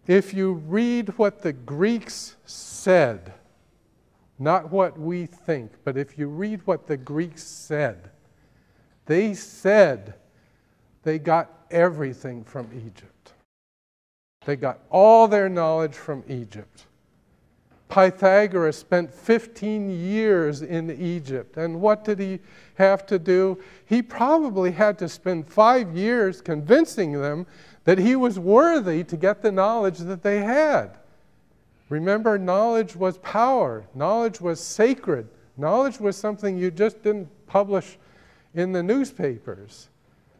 If you read what the Greeks said, not what we think, but if you read what the Greeks said, they said they got everything from Egypt. They got all their knowledge from Egypt. Pythagoras spent 15 years in Egypt. And what did he have to do? He probably had to spend 5 years convincing them that he was worthy to get the knowledge that they had. Remember, knowledge was power. Knowledge was sacred. Knowledge was something you just didn't publish in the newspapers.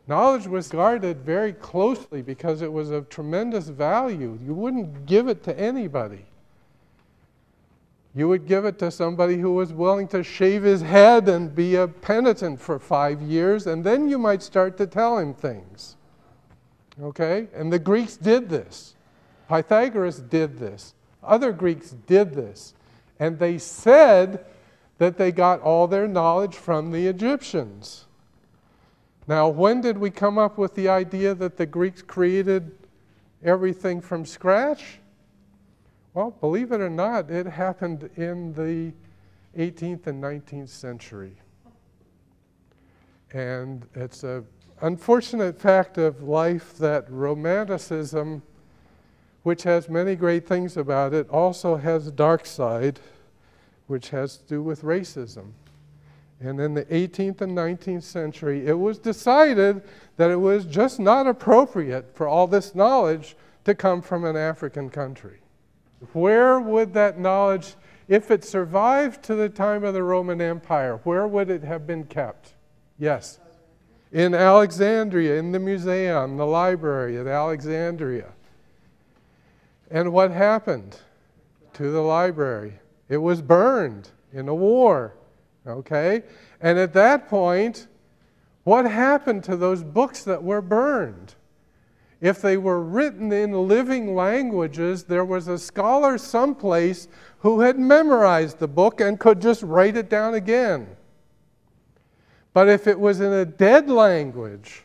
Knowledge was guarded very closely because it was of tremendous value. You wouldn't give it to anybody. You would give it to somebody who was willing to shave his head and be a penitent for 5 years, and then you might start to tell him things. Okay? And the Greeks did this. Pythagoras did this. Other Greeks did this. And they said that they got all their knowledge from the Egyptians. Now, when did we come up with the idea that the Greeks created everything from scratch? Well, believe it or not, it happened in the 18th and 19th century. And it's an unfortunate fact of life that Romanticism, which has many great things about it, also has a dark side, which has to do with racism. And in the 18th and 19th century, it was decided that it was just not appropriate for all this knowledge to come from an African country. Where would that knowledge, if it survived to the time of the Roman Empire, where would it have been kept? Yes. In Alexandria, in the museum, the library at Alexandria. And what happened to the library? It was burned in a war. Okay? And at that point, what happened to those books that were burned? If they were written in living languages, there was a scholar someplace who had memorized the book and could just write it down again. But if it was in a dead language,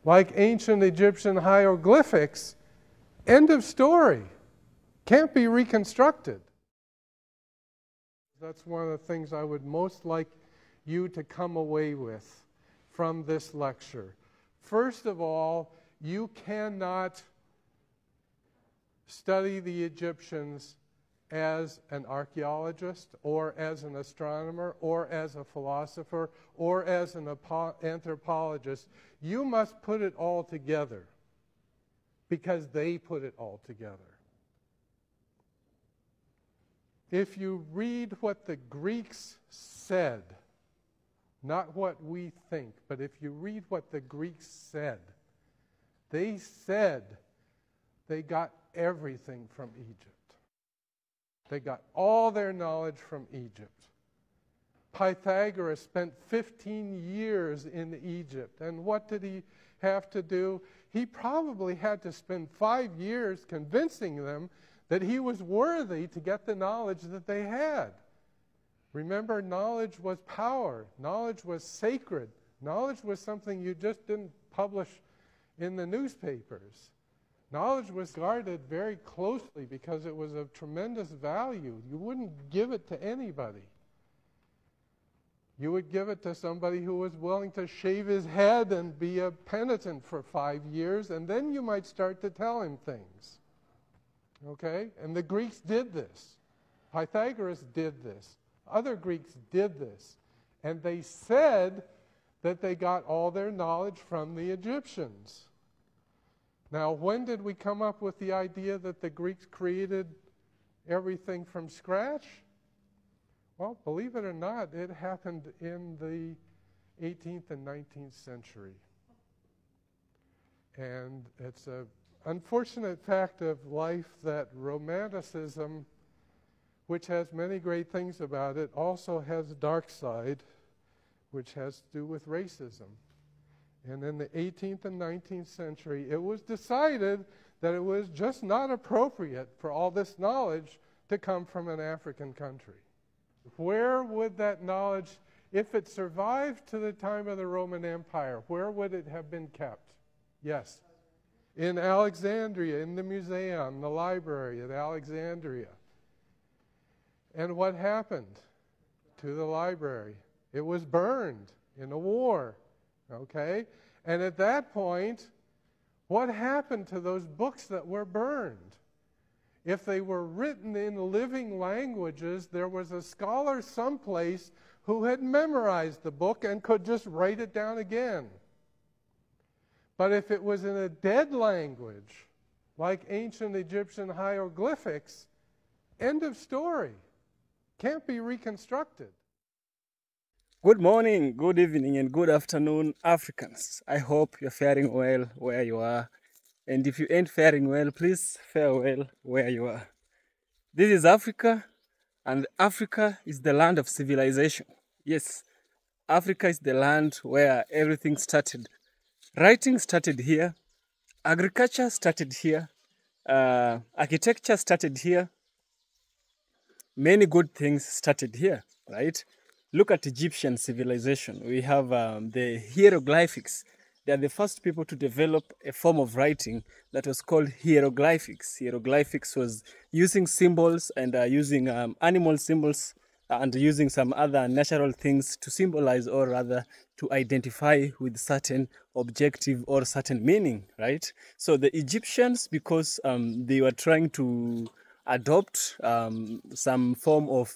like ancient Egyptian hieroglyphics, end of story. Can't be reconstructed. That's one of the things I would most like you to come away with from this lecture. First of all, you cannot study the Egyptians as an archaeologist or as an astronomer or as a philosopher or as an anthropologist. You must put it all together because they put it all together. If you read what the Greeks said, not what we think, but if you read what the Greeks said, they said they got everything from Egypt. They got all their knowledge from Egypt. Pythagoras spent 15 years in Egypt. And what did he have to do? He probably had to spend 5 years convincing them that he was worthy to get the knowledge that they had. Remember, knowledge was power. Knowledge was sacred. Knowledge was something you just didn't publish in the newspapers. Knowledge was guarded very closely because it was of tremendous value. You wouldn't give it to anybody. You would give it to somebody who was willing to shave his head and be a penitent for 5 years, and then you might start to tell him things. Okay? And the Greeks did this. Pythagoras did this. Other Greeks did this. And they said that they got all their knowledge from the Egyptians. Now, when did we come up with the idea that the Greeks created everything from scratch? Well, believe it or not, it happened in the 18th and 19th century. And it's an unfortunate fact of life that Romanticism, which has many great things about it, also has a dark side, which has to do with racism. And in the 18th and 19th century, it was decided that it was just not appropriate for all this knowledge to come from an African country. Where would that knowledge, if it survived to the time of the Roman Empire, where would it have been kept? Yes. in Alexandria, in the museum, the library at Alexandria. And what happened to the library? It was burned in a war, okay? And at that point, what happened to those books that were burned? If they were written in living languages, there was a scholar someplace who had memorized the book and could just write it down again. But if it was in a dead language, like ancient Egyptian hieroglyphics, end of story. Can't be reconstructed. Good morning, good evening, and good afternoon, Africans. I hope you're faring well where you are. And if you ain't faring well, please fare well where you are. This is Africa, and Africa is the land of civilization. Yes, Africa is the land where everything started. Writing started here, agriculture started here, architecture started here, many good things started here, right? Look at Egyptian civilization. We have the hieroglyphics. They are the first people to develop a form of writing that was called hieroglyphics. Hieroglyphics was using symbols and using animal symbols and using some other natural things to symbolize, or rather to identify with certain objective or certain meaning, right? So the Egyptians, because they were trying to adopt some form of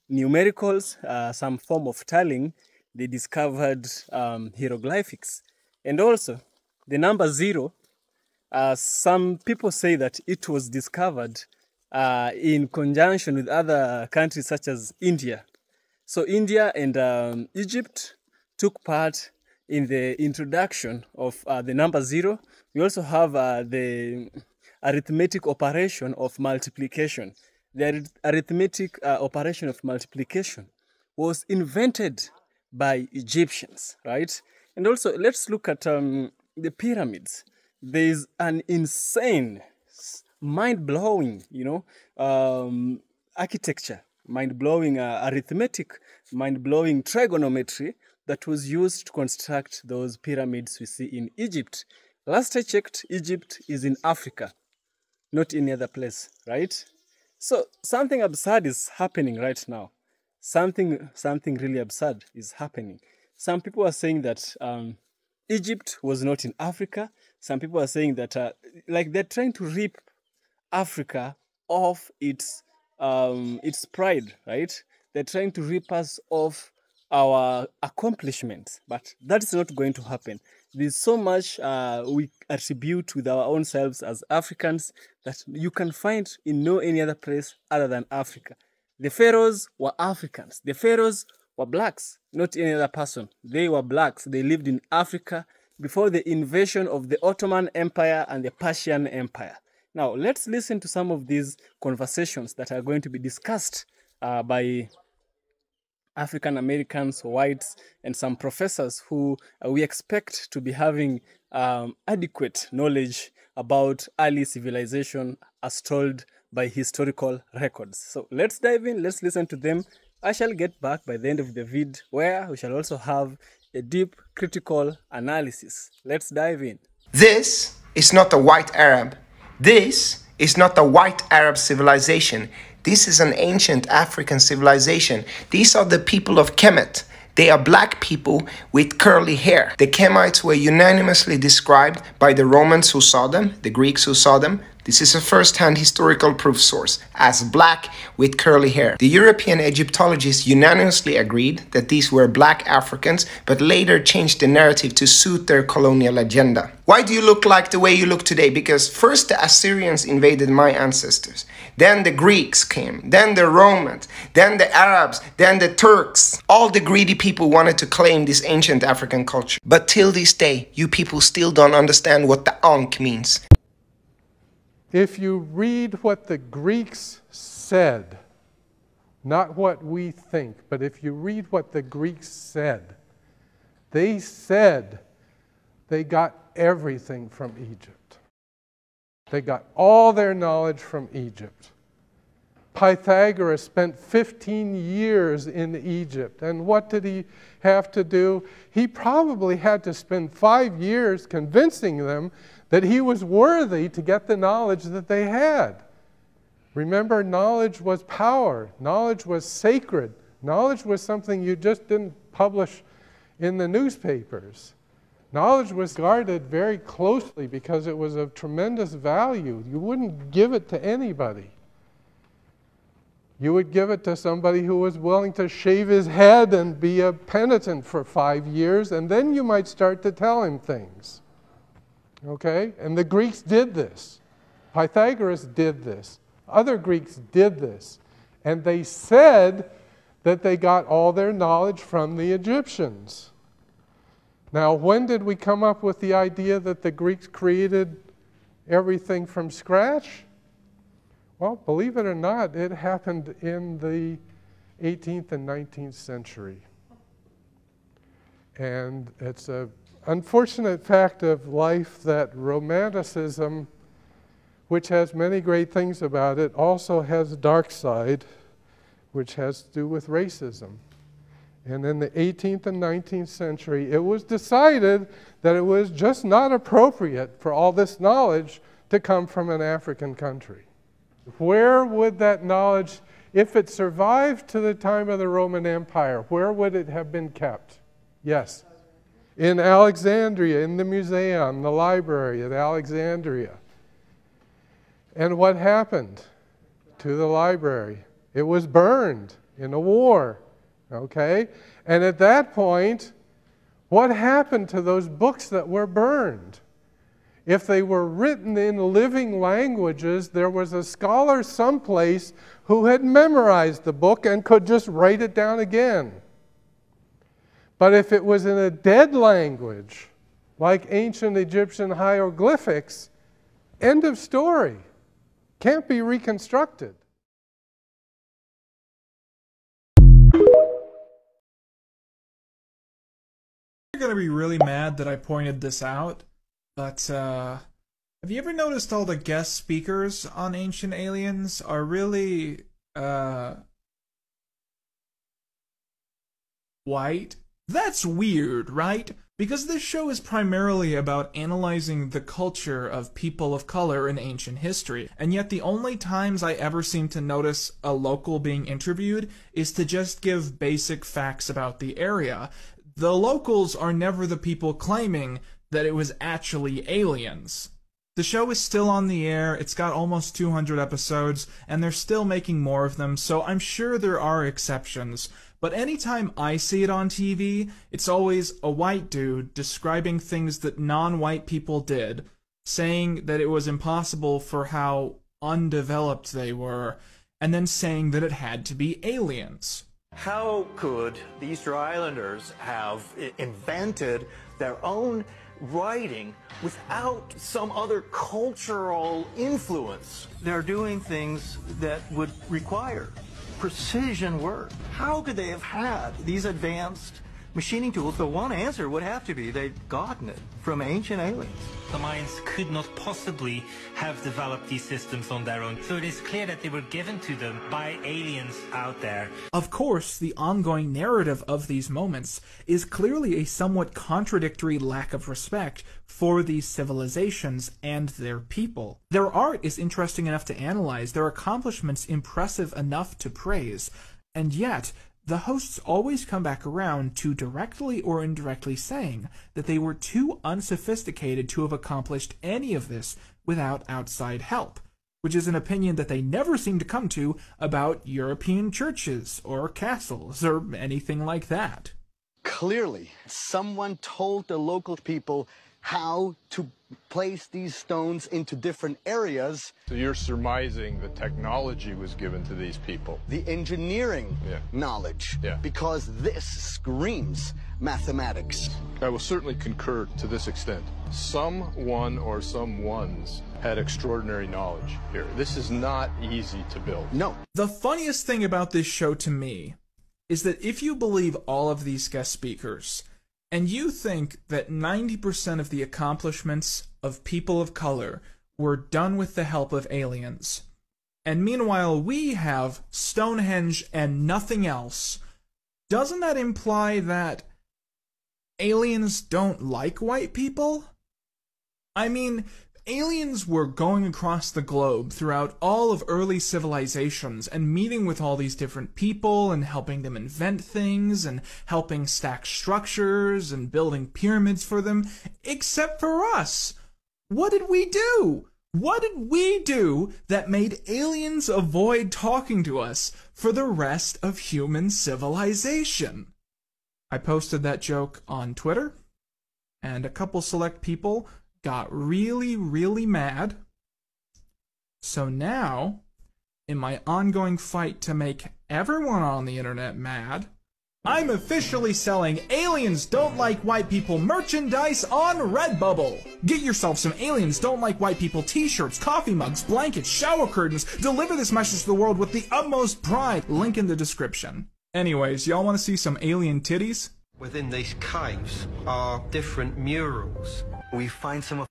numericals, some form of telling, they discovered hieroglyphics. And also, the number 0, some people say that it was discovered in conjunction with other countries such as India. So India and Egypt took part in the introduction of the number 0. We also have the arithmetic operation of multiplication. The arithmetic operation of multiplication was invented by Egyptians, right? And also, let's look at the pyramids. There is an insane, mind-blowing, architecture, mind-blowing arithmetic, mind-blowing trigonometry that was used to construct those pyramids we see in Egypt. Last I checked, Egypt is in Africa, not any other place, right? So something absurd is happening right now. Something really absurd is happening. Some people are saying that Egypt was not in Africa. Some people are saying that like they're trying to rip Africa of its pride, right? They're trying to rip us of our accomplishments, but that is not going to happen. There's so much we attribute with our own selves as Africans that you can find in no any other place other than Africa. The pharaohs were Africans. The pharaohs were blacks, not any other person. They were blacks. They lived in Africa before the invasion of the Ottoman Empire and the Persian Empire. Now, let's listen to some of these conversations that are going to be discussed by African Americans, whites, and some professors who we expect to be having adequate knowledge about early civilization as told by historical records. So let's dive in, let's listen to them. I shall get back by the end of the vid where we shall also have a deep critical analysis. Let's dive in. This is not a white Arab. This is not a white Arab civilization. This is an ancient African civilization. These are the people of Kemet. They are black people with curly hair. The Kemites were unanimously described by the Romans who saw them, the Greeks who saw them. This is a first-hand historical proof source, as black with curly hair. The European Egyptologists unanimously agreed that these were black Africans, but later changed the narrative to suit their colonial agenda. Why do you look like the way you look today? Because first the Assyrians invaded my ancestors, then the Greeks came, then the Romans, then the Arabs, then the Turks. All the greedy people wanted to claim this ancient African culture. But till this day, you people still don't understand what the Ankh means. If you read what the Greeks said, not what we think, but if you read what the Greeks said, they said they got everything from Egypt. They got all their knowledge from Egypt. Pythagoras spent 15 years in Egypt. And what did he have to do? He probably had to spend 5 years convincing them that he was worthy to get the knowledge that they had. Remember, knowledge was power. Knowledge was sacred. Knowledge was something you just didn't publish in the newspapers. Knowledge was guarded very closely because it was of tremendous value. You wouldn't give it to anybody. You would give it to somebody who was willing to shave his head and be a penitent for 5 years, and then you might start to tell him things. Okay? And the Greeks did this. Pythagoras did this. Other Greeks did this. And they said that they got all their knowledge from the Egyptians. Now, when did we come up with the idea that the Greeks created everything from scratch? Well, believe it or not, it happened in the 18th and 19th century. And it's an unfortunate fact of life that Romanticism, which has many great things about it, also has a dark side, which has to do with racism. And in the 18th and 19th century, it was decided that it was just not appropriate for all this knowledge to come from an African country. Where would that knowledge, if it survived to the time of the Roman Empire, where would it have been kept? Yes. In Alexandria, in the museum, the library at Alexandria. And what happened to the library? It was burned in a war. Okay? And at that point, what happened to those books that were burned? If they were written in living languages, there was a scholar someplace who had memorized the book and could just write it down again. But if it was in a dead language, like ancient Egyptian hieroglyphics, end of story. Can't be reconstructed. You're going to be really mad that I pointed this out, but have you ever noticed all the guest speakers on Ancient Aliens are really white? That's weird, right? Because this show is primarily about analyzing the culture of people of color in ancient history, and yet the only times I ever seem to notice a local being interviewed is to just give basic facts about the area. The locals are never the people claiming that it was actually aliens. The show is still on the air, it's got almost 200 episodes, and they're still making more of them, so I'm sure there are exceptions. But anytime I see it on TV, it's always a white dude describing things that non-white people did, saying that it was impossible for how undeveloped they were, and then saying that it had to be aliens. How could the Easter Islanders have invented their own writing without some other cultural influence? They're doing things that would require precision work. How could they have had these advanced machining tools? The one answer would have to be they'd gotten it from ancient aliens. The Mayans could not possibly have developed these systems on their own, so it is clear that they were given to them by aliens out there. Of course, the ongoing narrative of these moments is clearly a somewhat contradictory lack of respect for these civilizations and their people. Their art is interesting enough to analyze, their accomplishments impressive enough to praise, and yet the hosts always come back around to directly or indirectly saying that they were too unsophisticated to have accomplished any of this without outside help, which is an opinion that they never seem to come to about European churches or castles or anything like that. Clearly, someone told the local people how to place these stones into different areas. So you're surmising the technology was given to these people. The engineering knowledge, because this screams mathematics. I will certainly concur to this extent. Someone or some ones had extraordinary knowledge here. This is not easy to build. No. The funniest thing about this show to me is that if you believe all of these guest speakers, and you think that 90% of the accomplishments of people of color were done with the help of aliens, and meanwhile we have Stonehenge and nothing else, doesn't that imply that aliens don't like white people? I mean, aliens were going across the globe throughout all of early civilizations and meeting with all these different people and helping them invent things and helping stack structures and building pyramids for them, except for us. What did we do? What did we do that made aliens avoid talking to us for the rest of human civilization? I posted that joke on Twitter, and a couple select people got really, really mad. So now, in my ongoing fight to make everyone on the internet mad, I'm officially selling Aliens Don't Like White People merchandise on Redbubble. Get yourself some Aliens Don't Like White People t-shirts, coffee mugs, blankets, shower curtains. Deliver this message to the world with the utmost pride. Link in the description. Anyways, y'all want to see some alien titties? Within these caves are different murals. We find some of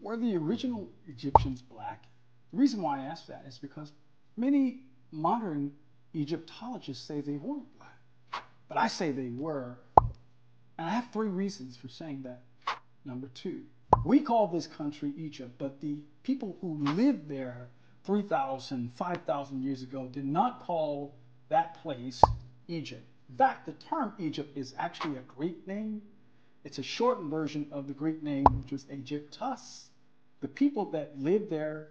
Were the original Egyptians black? The reason why I ask that is because many modern Egyptologists say they weren't black. But I say they were. And I have 3 reasons for saying that. Number 2, we call this country Egypt, but the people who lived there 3,000, 5,000 years ago did not call that place Egypt. In fact, the term Egypt is actually a Greek name. It's a shortened version of the Greek name, which was Aegyptus. The people that lived there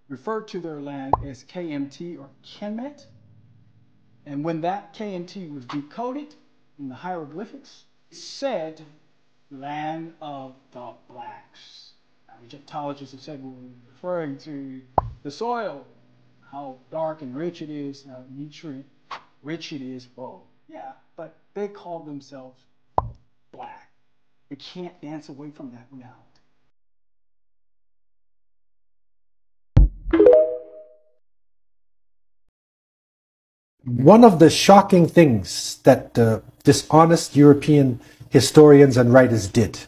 referred to their land as KMT or Kemet. And when that KMT was decoded in the hieroglyphics, it said land of the blacks. Now, Egyptologists have said we're referring to the soil, how dark and rich it is, how nutrient rich it is. Well, yeah, but they called themselves black. You can't dance away from that reality. One of the shocking things that dishonest European historians and writers did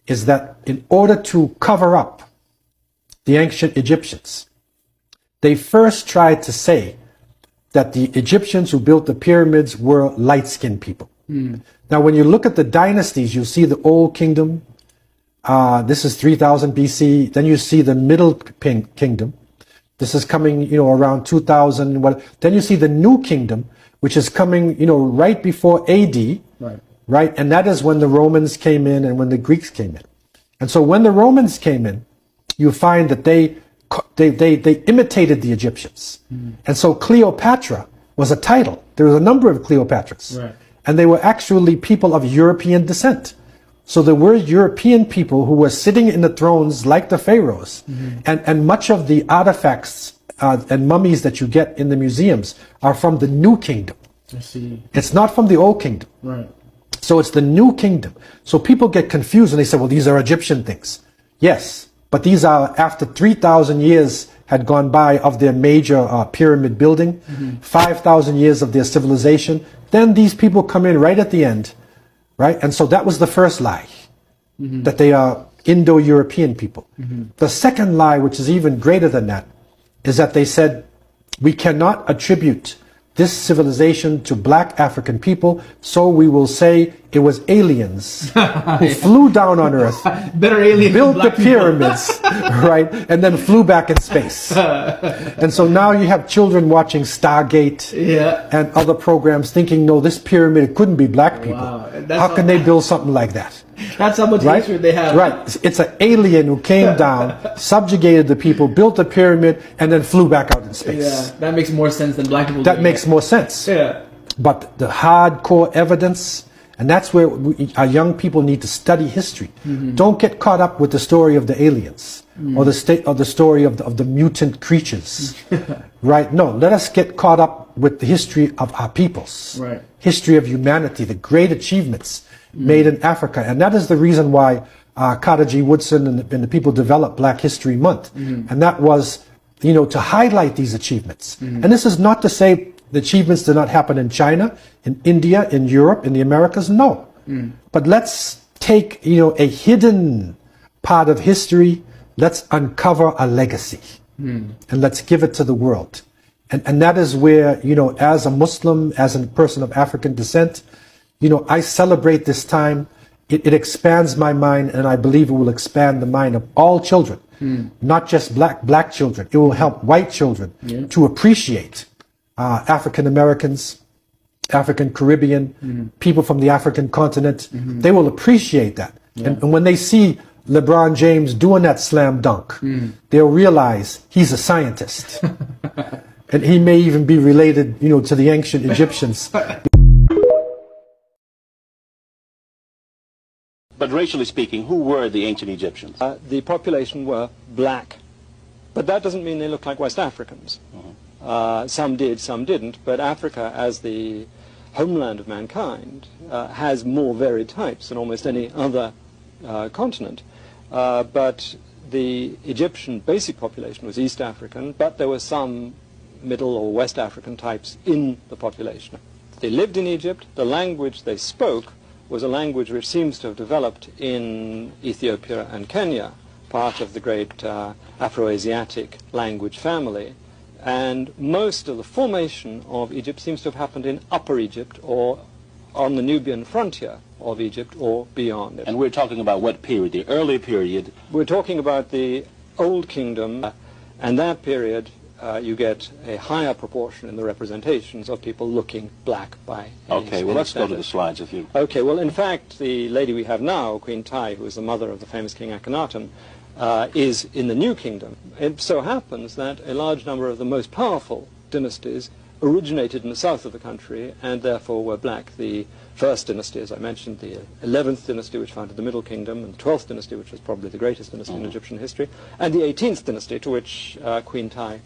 is that in order to cover up the ancient Egyptians, they first tried to say that the Egyptians who built the pyramids were light-skinned people. Now, when you look at the dynasties, you see the Old Kingdom. This is 3000 BC. Then you see the Middle Kingdom. This is coming, around 2000. Then you see the New Kingdom, which is coming, right before AD. Right? And that is when the Romans came in and when the Greeks came in. And so when the Romans came in, you find that they imitated the Egyptians. And so Cleopatra was a title. There was a number of Cleopatras. Right. And they were actually people of European descent. So there were European people who were sitting in the thrones like the pharaohs. And much of the artifacts and mummies that you get in the museums are from the New Kingdom. I see. It's not from the Old Kingdom. Right. So it's the New Kingdom. So people get confused and they say, well, these are Egyptian things. Yes, but these are after 3,000 years had gone by of their major pyramid building, 5,000 years of their civilization. Then these people come in right at the end, right? And so that was the first lie, that they are Indo-European people. The second lie, which is even greater than that, is that they said, we cannot attribute this civilization to black African people, so we will say it was aliens who flew down on Earth, built the pyramids, right, and then flew back in space. And so now you have children watching Stargate and other programs thinking, no, this pyramid couldn't be black people. How can they build something like that? That's how much hatred they have. Right. It's an alien who came down, subjugated the people, built the pyramid, and then flew back out in space. Yeah, that makes more sense than black people. That makes more sense. Yeah. But the hardcore evidence, and that's where our young people need to study history. Don't get caught up with the story of the aliens or the story of the mutant creatures. Right? No, let us get caught up with the history of our peoples. Right. History of humanity, the great achievements made in Africa. And that is the reason why Carter G. Woodson and the people developed Black History Month. And that was, to highlight these achievements. And this is not to say the achievements did not happen in China, in India, in Europe, in the Americas. No. But let's take, a hidden part of history. Let's uncover a legacy. And let's give it to the world. And that is where, you know, as a Muslim, as a person of African descent, you know, I celebrate this time. It expands my mind, and I believe it will expand the mind of all children, not just black children. It will help white children to appreciate African Americans, African Caribbean, people from the African continent. They will appreciate that. And when they see LeBron James doing that slam dunk, they'll realize he's a scientist. And he may even be related, you know, to the ancient Egyptians. But racially speaking, who were the ancient Egyptians? The population were black. But that doesn't mean they look like West Africans. Some did, some didn't. But Africa, as the homeland of mankind, has more varied types than almost any other continent. But the Egyptian basic population was East African, but there were some Middle or West African types in the population. They lived in Egypt. The language they spoke was a language which seems to have developed in Ethiopia and Kenya, part of the great Afro-Asiatic language family. And most of the formation of Egypt seems to have happened in Upper Egypt or on the Nubian frontier of Egypt or beyond it. And we're talking about what period? The early period? We're talking about the Old Kingdom, and that period you get a higher proportion in the representations of people looking black by Okay, well, let's go to the slides if you... Okay, well, in fact, the lady we have now, Queen Tai, who is the mother of the famous King Akhenaten, is in the New Kingdom. It so happens that a large number of the most powerful dynasties originated in the south of the country and therefore were black. The first dynasty, as I mentioned, the 11th dynasty, which founded the Middle Kingdom, and the 12th dynasty, which was probably the greatest dynasty in Egyptian history, and the 18th dynasty, to which Queen Tai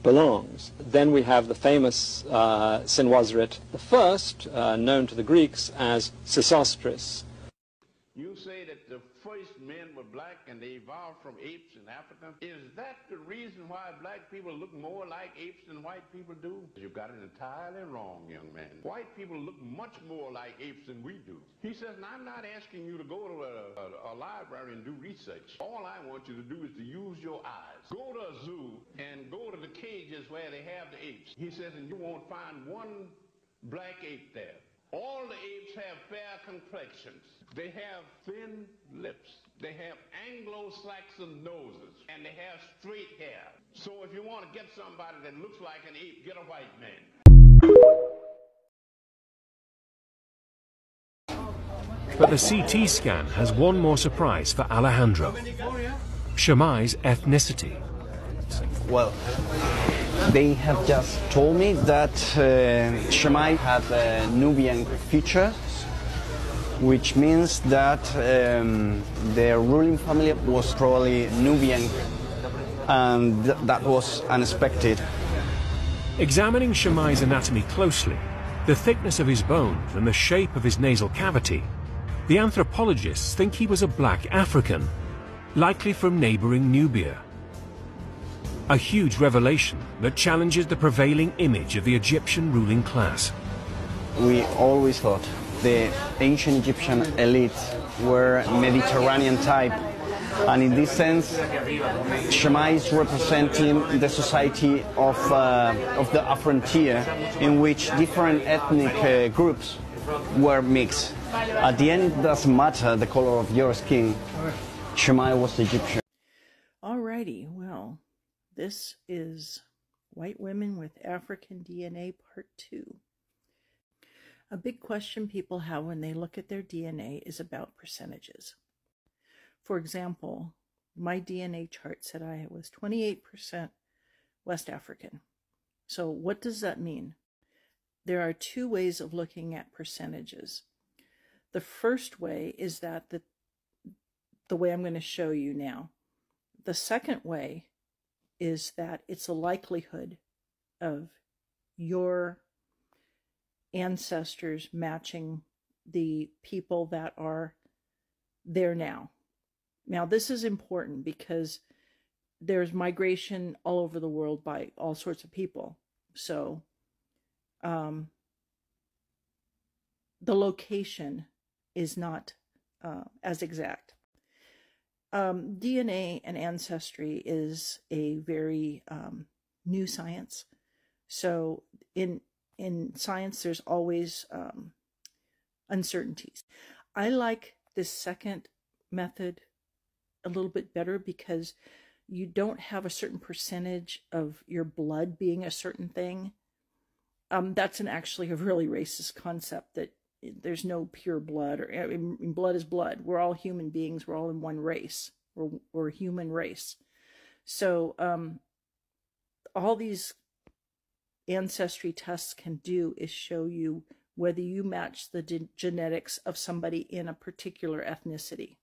belongs. Then we have the famous Senwosret I, known to the Greeks as Sesostris. You say that the first men were black and they evolved from apes in Africa. Is that the reason why black people look more like apes than white people do? You got it entirely wrong, young man. White people look much more like apes than we do. He says, and I'm not asking you to go to a library and do research. All I want you to do is to use your eyes. Go to a zoo and go to the cages where they have the apes. He says, and you won't find one black ape there. All the apes have fair complexions. They have thin lips. They have Anglo-Saxon noses. And they have straight hair. So if you want to get somebody that looks like an ape, get a white man. But the CT scan has one more surprise for Alejandro. Shammai's ethnicity. Well, they have just told me that Shammai had a Nubian feature, which means that their ruling family was probably Nubian, and that was unexpected. Examining Shammai's anatomy closely, the thickness of his bones and the shape of his nasal cavity, the anthropologists think he was a black African, likely from neighboring Nubia. A huge revelation that challenges the prevailing image of the Egyptian ruling class. We always thought the ancient Egyptian elite were Mediterranean type, and in this sense, Shammai is representing the society of the frontier, in which different ethnic groups were mixed. At the end, it doesn't matter the color of your skin. Shammai was Egyptian. Alrighty, well, this is White Women with African DNA Part 2. A big question people have when they look at their DNA is about percentages. For example, my DNA chart said I was 28% West African. So what does that mean? There are two ways of looking at percentages. The first way is that the way I'm going to show you now. The second way is that it's a likelihood of your ancestors matching the people that are there now. Now, this is important because there's migration all over the world by all sorts of people. So the location is not as exact. DNA and ancestry is a very new science. So in science, there's always uncertainties. I like this second method a little bit better because you don't have a certain percentage of your blood being a certain thing. That's actually a really racist concept, that there's no pure blood, or I mean, blood is blood. We're all human beings. We're all in one race. We're a human race. So all these ancestry tests can do is show you whether you match the genetics of somebody in a particular ethnicity.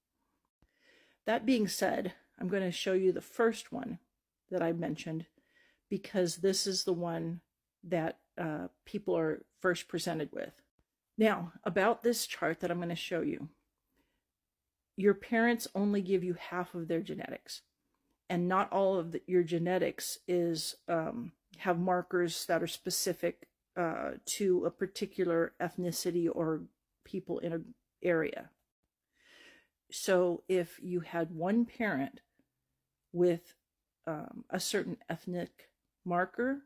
That being said, I'm going to show you the first one that I mentioned, because this is the one that people are first presented with. Now, about this chart that I'm going to show you, your parents only give you half of their genetics, and not all of your genetics is have markers that are specific to a particular ethnicity or people in an area. So if you had one parent with a certain ethnic marker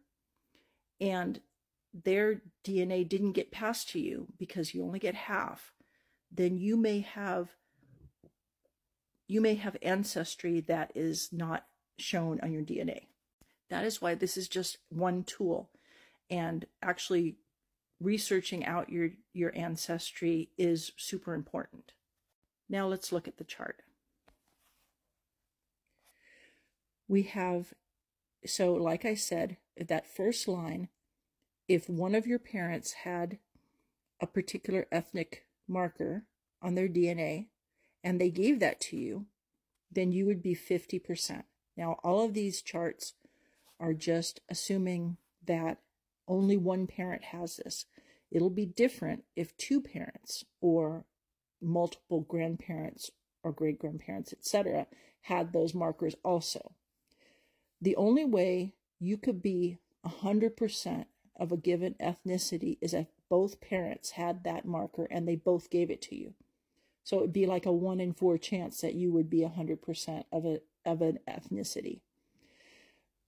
and their DNA didn't get passed to you because you only get half, then you may have ancestry that is not shown on your DNA. That is why this is just one tool, and actually researching out your ancestry is super important. Now let's look at the chart. We have, so like I said, that first line, if one of your parents had a particular ethnic marker on their DNA and they gave that to you, then you would be 50%. Now, all of these charts are just assuming that only one parent has this. It'll be different if two parents or multiple grandparents or great-grandparents, etc., had those markers also. The only way you could be 100% of a given ethnicity is if both parents had that marker and they both gave it to you. So it would be like a 1 in 4 chance that you would be 100% of an ethnicity.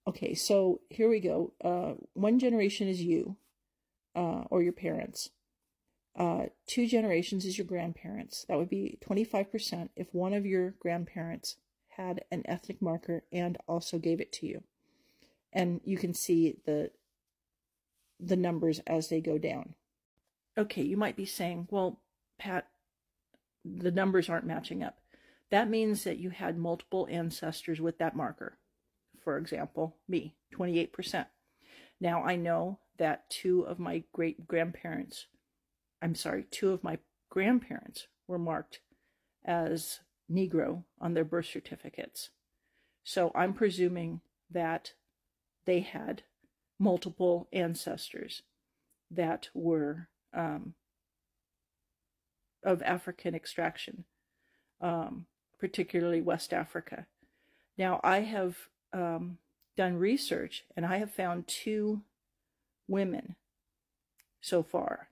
Okay, so here we go. One generation is you, or your parents. 2 generations is your grandparents. That would be 25% if one of your grandparents had an ethnic marker and also gave it to you. And you can see the numbers as they go down. Okay, you might be saying, well, Pat, the numbers aren't matching up. That means that you had multiple ancestors with that marker. For example, me, 28%. Now I know that two of my grandparents were marked as Negro on their birth certificates. So I'm presuming that they had multiple ancestors that were of African extraction, particularly West Africa. Now, I have done research, and I have found 2 women so far.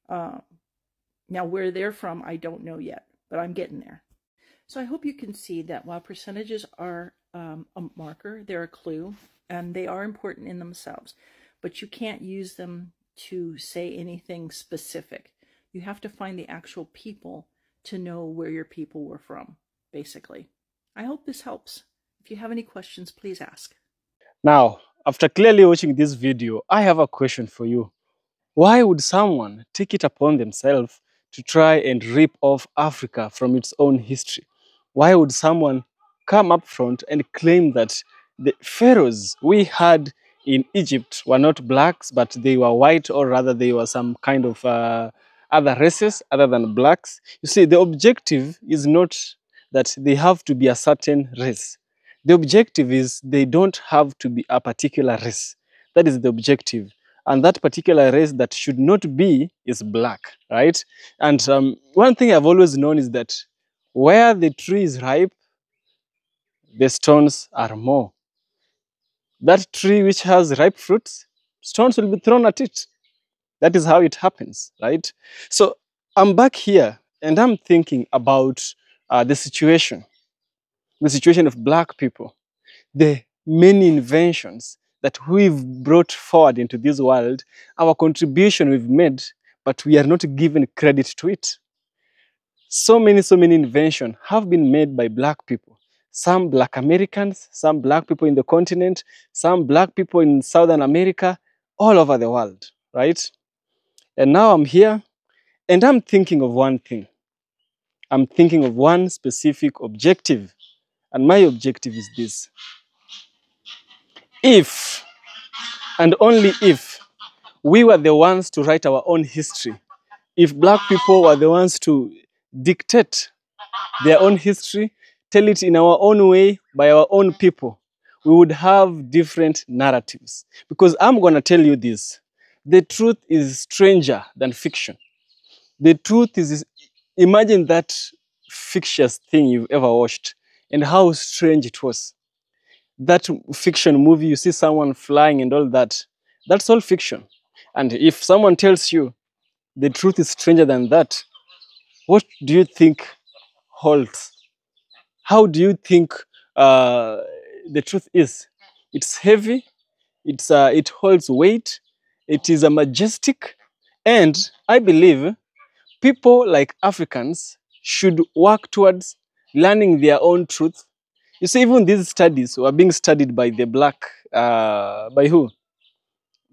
Now, where they're from, I don't know yet, but I'm getting there. So I hope you can see that while percentages are a marker, they're a clue, and they are important in themselves, but you can't use them to say anything specific. You have to find the actual people to know where your people were from, basically. I hope this helps. If you have any questions, please ask. Now, after clearly watching this video, I have a question for you. Why would someone take it upon themselves to try and rip off Africa from its own history? Why would someone come up front and claim that the pharaohs we had in Egypt were not blacks, but they were white, or rather they were some kind of other races other than blacks? You see, the objective is not that they have to be a certain race. The objective is they don't have to be a particular race. That is the objective. And that particular race that should not be is black, right? And one thing I've always known is that where the tree is ripe, the stones are more. That tree which has ripe fruits, stones will be thrown at it. That is how it happens, right? So I'm back here and I'm thinking about the situation of black people. The many inventions that we've brought forward into this world, our contribution we've made, but we are not given credit to it. So many inventions have been made by black people. Some black Americans, some black people in the continent, some black people in Southern America, all over the world, right? And now I'm here and I'm thinking of one thing. I'm thinking of one specific objective. And my objective is this. If, and only if, we were the ones to write our own history, if black people were the ones to dictate their own history, tell it in our own way by our own people, we would have different narratives. Because I'm going to tell you this. The truth is stranger than fiction. The truth is, imagine that fictitious thing you've ever watched and how strange it was. That fiction movie, you see someone flying and all that, that's all fiction. And if someone tells you the truth is stranger than that, what do you think holds? How do you think the truth is? It's heavy, it holds weight, it is a majestic, and I believe people like Africans should work towards learning their own truth. You see, even these studies were being studied by the black, by who?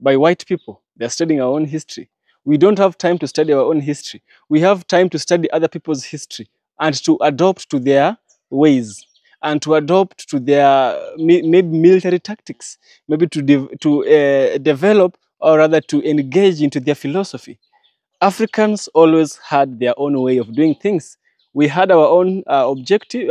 By white people. They're studying our own history. We don't have time to study our own history. We have time to study other people's history and to adopt to their ways and to adopt to their maybe military tactics, maybe to develop or rather to engage into their philosophy. Africans always had their own way of doing things. We had our own objective,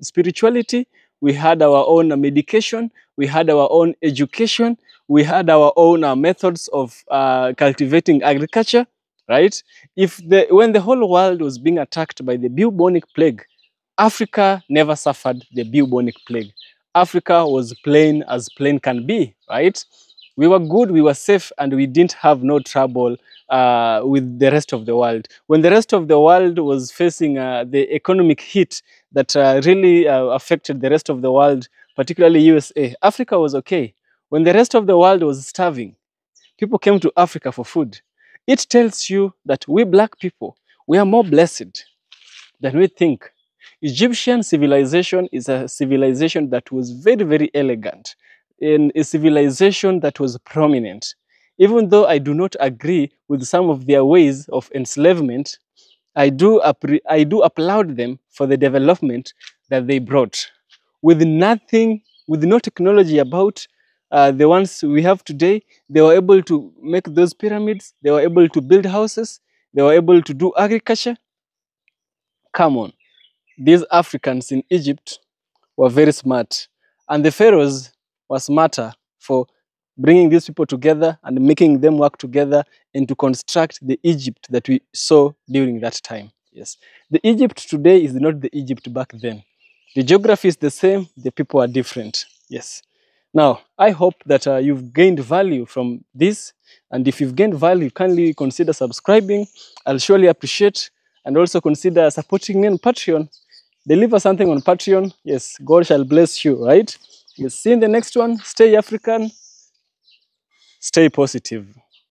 spirituality. We had our own medication. We had our own education. We had our own methods of cultivating agriculture, right? When the whole world was being attacked by the bubonic plague, Africa never suffered the bubonic plague. Africa was plain as plain can be, right? We were good, we were safe, and we didn't have no trouble with the rest of the world. When the rest of the world was facing the economic hit that really affected the rest of the world, particularly USA, Africa was okay. When the rest of the world was starving, people came to Africa for food. It tells you that we black people, we are more blessed than we think. Egyptian civilization is a civilization that was very elegant, and a civilization that was prominent. Even though I do not agree with some of their ways of enslavement, I do applaud them for the development that they brought. With nothing, with no technology about the ones we have today, they were able to make those pyramids, they were able to build houses, they were able to do agriculture. Come on. These Africans in Egypt were very smart, and the pharaohs were smarter for bringing these people together and making them work together and to construct the Egypt that we saw during that time. Yes, the Egypt today is not the Egypt back then. The geography is the same, the people are different. Yes. Now, I hope that you've gained value from this, and if you've gained value, kindly consider subscribing. I'll surely appreciate, and also consider supporting me on Patreon. Deliver something on Patreon. Yes, God shall bless you, right? You'll see in the next one. Stay African, stay positive.